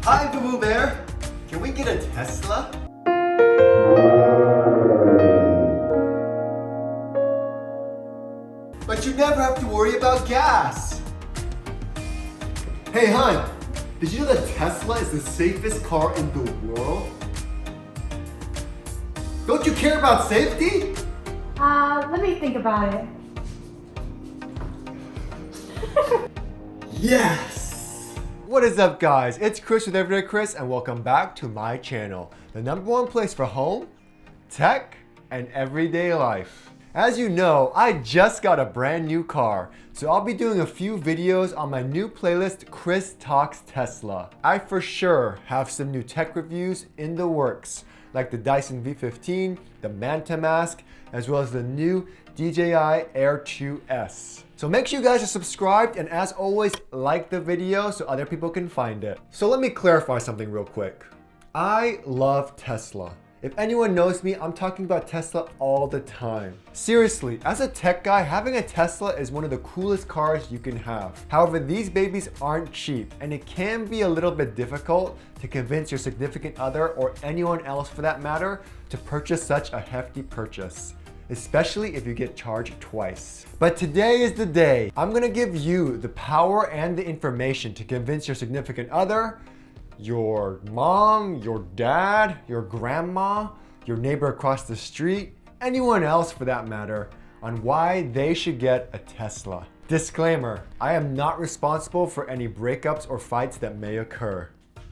Hi, Boo Boo Bear. Can we get a Tesla? But you never have to worry about gas. Hey, hon. Did you know that Tesla is the safest car in the world? Don't you care about safety? Let me think about it. Yes! What is up, guys? It's Chris with Everyday Chris, and welcome back to my channel, the #1 place for home, tech, and everyday life. As you know, I just got a brand new car, so I'll be doing a few videos on my new playlist, Chris Talks Tesla. I for sure have some new tech reviews in the works, like the Dyson V15, the Manta Mask, as well as the new DJI Air 2S. So make sure you guys are subscribed, and as always, like the video so other people can find it. So let me clarify something real quick. I love Tesla. If anyone knows me, I'm talking about Tesla all the time. Seriously, as a tech guy, having a Tesla is one of the coolest cars you can have. However, these babies aren't cheap, and it can be a little bit difficult to convince your significant other, or anyone else for that matter, to purchase such a hefty purchase, especially if you get charged twice. But today is the day. I'm gonna give you the power and the information to convince your significant other, your mom, your dad, your grandma, your neighbor across the street, anyone else for that matter, on why they should get a Tesla. Disclaimer, I am not responsible for any breakups or fights that may occur.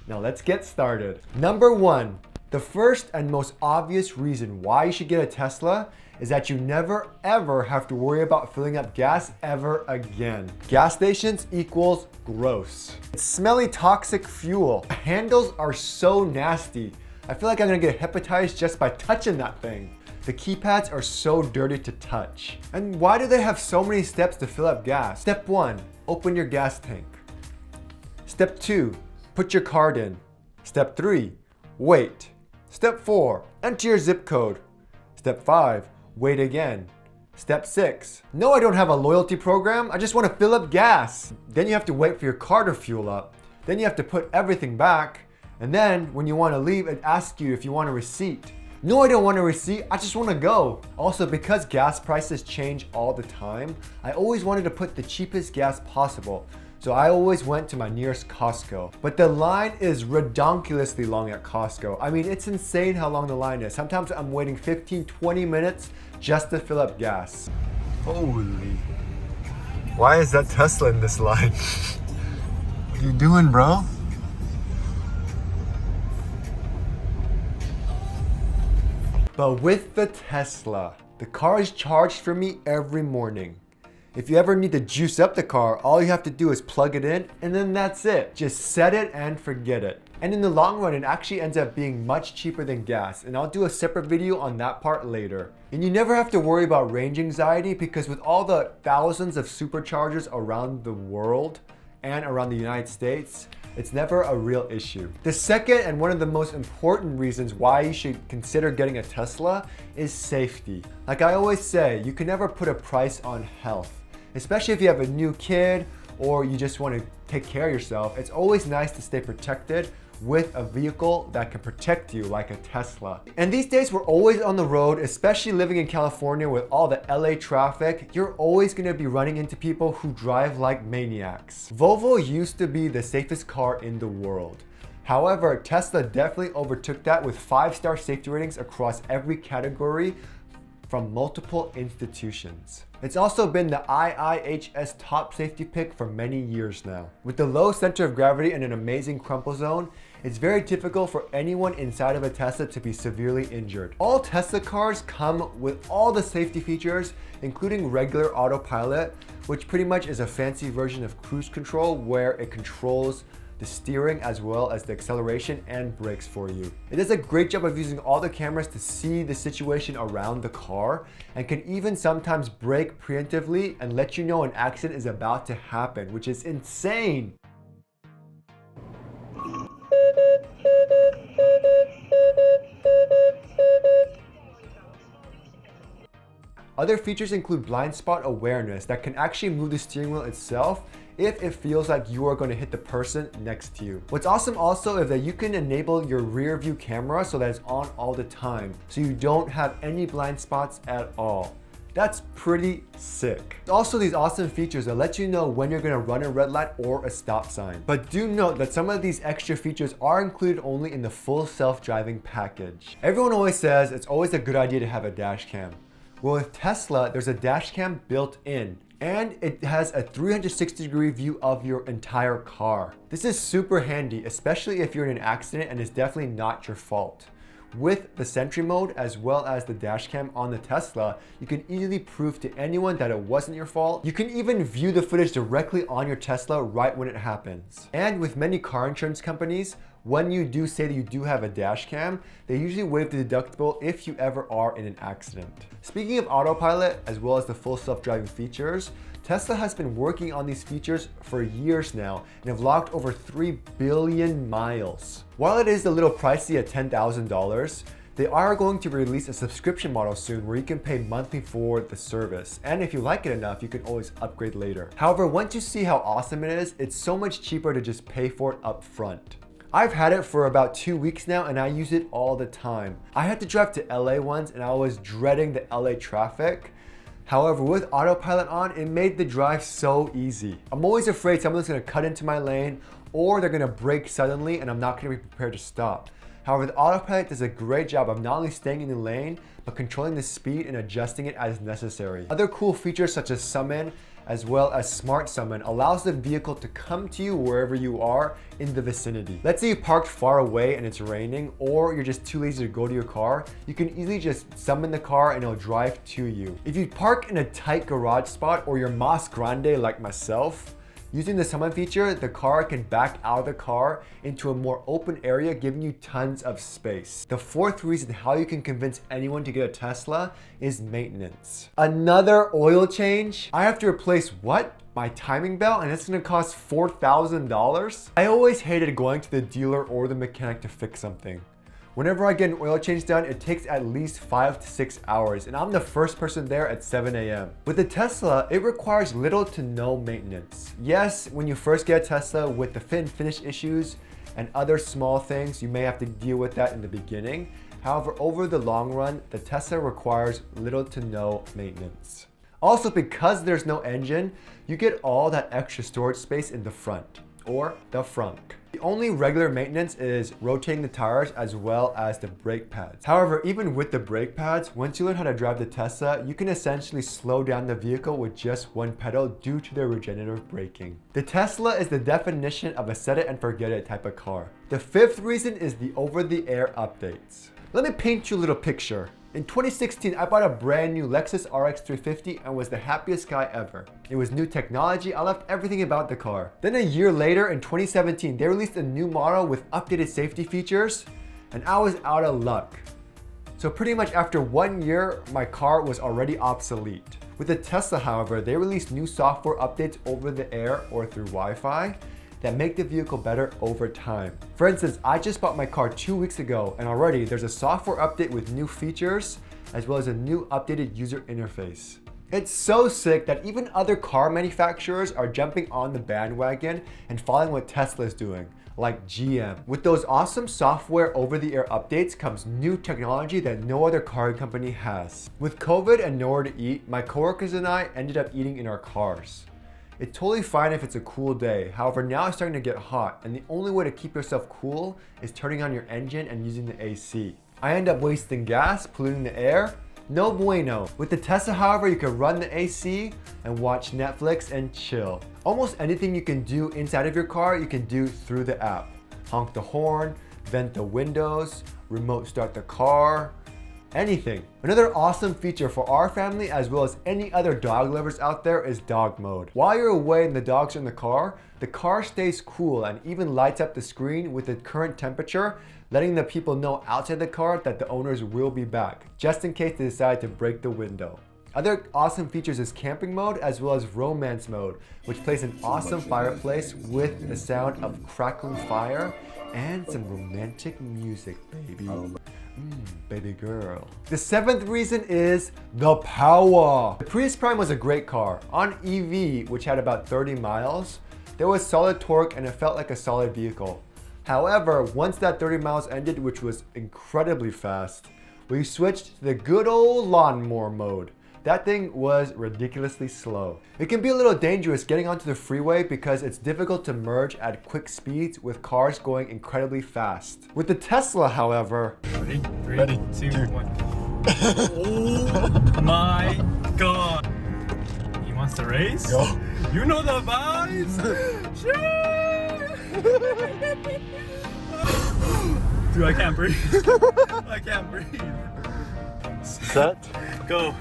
Now let's get started. Number 1, the first and most obvious reason why you should get a Tesla is that you never ever have to worry about filling up gas ever again. Gas stations equals gross. It's smelly, toxic fuel. The handles are so nasty. I feel like I'm gonna get hepatitis just by touching that thing. The keypads are so dirty to touch. And why do they have so many steps to fill up gas? Step 1, open your gas tank. Step 2, put your card in. Step 3, wait. Step 4, enter your zip code. Step 5, wait again. Step 6, no, I don't have a loyalty program, I just want to fill up gas. Then you have to wait for your car to fuel up. Then you have to put everything back. And then when you want to leave, it asks you if you want a receipt. No, I don't want a receipt, I just want to go. Also, because gas prices change all the time, I always wanted to put the cheapest gas possible. So I always went to my nearest Costco. But the line is redonkulously long at Costco. I mean, it's insane how long the line is. Sometimes I'm waiting 15, 20 minutes just to fill up gas. Holy. Why is that Tesla in this line? What are you doing, bro? But with the Tesla, the car is charged for me every morning. If you ever need to juice up the car, all you have to do is plug it in, and then that's it. Just set it and forget it. And in the long run, it actually ends up being much cheaper than gas, and I'll do a separate video on that part later. And you never have to worry about range anxiety, because with all the thousands of superchargers around the world and around the United States, it's never a real issue. The second and one of the most important reasons why you should consider getting a Tesla is safety. Like I always say, you can never put a price on health. Especially if you have a new kid or you just want to take care of yourself, it's always nice to stay protected with a vehicle that can protect you, like a Tesla. And these days we're always on the road, especially living in California with all the LA traffic. You're always going to be running into people who drive like maniacs. Volvo used to be the safest car in the world. However, Tesla definitely overtook that with 5-star safety ratings across every category from multiple institutions. It's also been the IIHS top safety pick for many years now. With the low center of gravity and an amazing crumple zone, it's very difficult for anyone inside of a Tesla to be severely injured. All Tesla cars come with all the safety features, including regular autopilot, which pretty much is a fancy version of cruise control where it controls the steering as well as the acceleration and brakes for you. It does a great job of using all the cameras to see the situation around the car, and can even sometimes brake preemptively and let you know an accident is about to happen, which is insane. Other features include blind spot awareness that can actually move the steering wheel itself if it feels like you are going to hit the person next to you. What's awesome also is that you can enable your rear view camera so that it's on all the time, so you don't have any blind spots at all. That's pretty sick. Also, these awesome features that let you know when you're gonna run a red light or a stop sign. But do note that some of these extra features are included only in the full self-driving package. Everyone always says it's always a good idea to have a dash cam. Well, with Tesla, there's a dash cam built in, and it has a 360-degree view of your entire car. This is super handy, especially if you're in an accident and it's definitely not your fault. With the Sentry mode as well as the dash cam on the Tesla, you can easily prove to anyone that it wasn't your fault. You can even view the footage directly on your Tesla right when it happens. And with many car insurance companies, when you do say that you do have a dash cam, they usually waive the deductible if you ever are in an accident. Speaking of autopilot, as well as the full self-driving features, Tesla has been working on these features for years now and have logged over 3 billion miles. While it is a little pricey at $10,000, they are going to release a subscription model soon where you can pay monthly for the service. And if you like it enough, you can always upgrade later. However, once you see how awesome it is, it's so much cheaper to just pay for it up front. I've had it for about 2 weeks now and I use it all the time. I had to drive to LA once and I was dreading the LA traffic. However, with autopilot on, it made the drive so easy. I'm always afraid someone's gonna cut into my lane or they're gonna brake suddenly and I'm not gonna be prepared to stop. However, the autopilot does a great job of not only staying in the lane, but controlling the speed and adjusting it as necessary. Other cool features such as summon, as well as smart summon, allows the vehicle to come to you wherever you are in the vicinity. Let's say you parked far away and it's raining, or you're just too lazy to go to your car, you can easily just summon the car and it'll drive to you. If you park in a tight garage spot or you're mas grande like myself, using the summon feature, the car can back out of the car into a more open area, giving you tons of space. The fourth reason how you can convince anyone to get a Tesla is maintenance. Another oil change? I have to replace what? My timing belt, and it's gonna cost $4,000? I always hated going to the dealer or the mechanic to fix something. Whenever I get an oil change done, it takes at least 5 to 6 hours, and I'm the first person there at 7 a.m. With the Tesla, it requires little to no maintenance. Yes, when you first get a Tesla with the fit and finish issues and other small things, you may have to deal with that in the beginning. However, over the long run, the Tesla requires little to no maintenance. Also, because there's no engine, you get all that extra storage space in the front, or the frunk. The only regular maintenance is rotating the tires as well as the brake pads. However, even with the brake pads, once you learn how to drive the Tesla, you can essentially slow down the vehicle with just one pedal due to their regenerative braking. The Tesla is the definition of a set it and forget it type of car. The fifth reason is the over-the-air updates. Let me paint you a little picture. In 2016, I bought a brand new Lexus RX 350 and was the happiest guy ever. It was new technology, I loved everything about the car. Then a year later, in 2017, they released a new model with updated safety features, and I was out of luck. So pretty much after 1 year, my car was already obsolete. With the Tesla, however, they released new software updates over the air or through Wi-Fi that make the vehicle better over time. For instance, I just bought my car 2 weeks ago and already there's a software update with new features as well as a new updated user interface. It's so sick that even other car manufacturers are jumping on the bandwagon and following what Tesla is doing, like GM. With those awesome software over-the-air updates comes new technology that no other car company has. With COVID and nowhere to eat, my coworkers and I ended up eating in our cars. It's totally fine if it's a cool day. However, now it's starting to get hot, and the only way to keep yourself cool is turning on your engine and using the AC. I end up wasting gas, polluting the air. No bueno. With the Tesla, however, you can run the AC and watch Netflix and chill. Almost anything you can do inside of your car, you can do through the app. Honk the horn, vent the windows, remote start the car, anything. Another awesome feature for our family as well as any other dog lovers out there is dog mode. While you're away and the dogs are in the car stays cool and even lights up the screen with the current temperature, letting the people know outside the car that the owners will be back, just in case they decide to break the window. Other awesome features is camping mode as well as romance mode, which plays an awesome fireplace with the sound of crackling fire and some romantic music, baby. Baby girl. The seventh reason is the power. The Prius Prime was a great car. On EV, which had about 30 miles, There was solid torque and it felt like a solid vehicle. However, once that 30 miles ended, which was incredibly fast, we switched to the good old lawnmower mode. That thing was ridiculously slow. It can be a little dangerous getting onto the freeway because it's difficult to merge at quick speeds with cars going incredibly fast. With the Tesla, however, Ready? Ready? 2, 1. Oh my god. He wants to race? Go. You know the vibes? Dude, I can't breathe. I can't breathe. set, Go.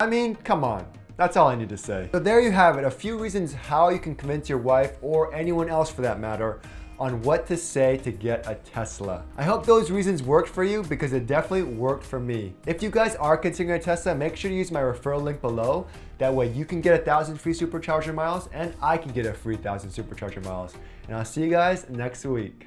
I mean, come on. That's all I need to say. So there you have it, a few reasons how you can convince your wife, or anyone else for that matter, on what to say to get a Tesla. I hope those reasons worked for you because it definitely worked for me. If you guys are considering a Tesla, make sure to use my referral link below. That way you can get 1,000 free supercharger miles and I can get a free 1,000 supercharger miles. And I'll see you guys next week.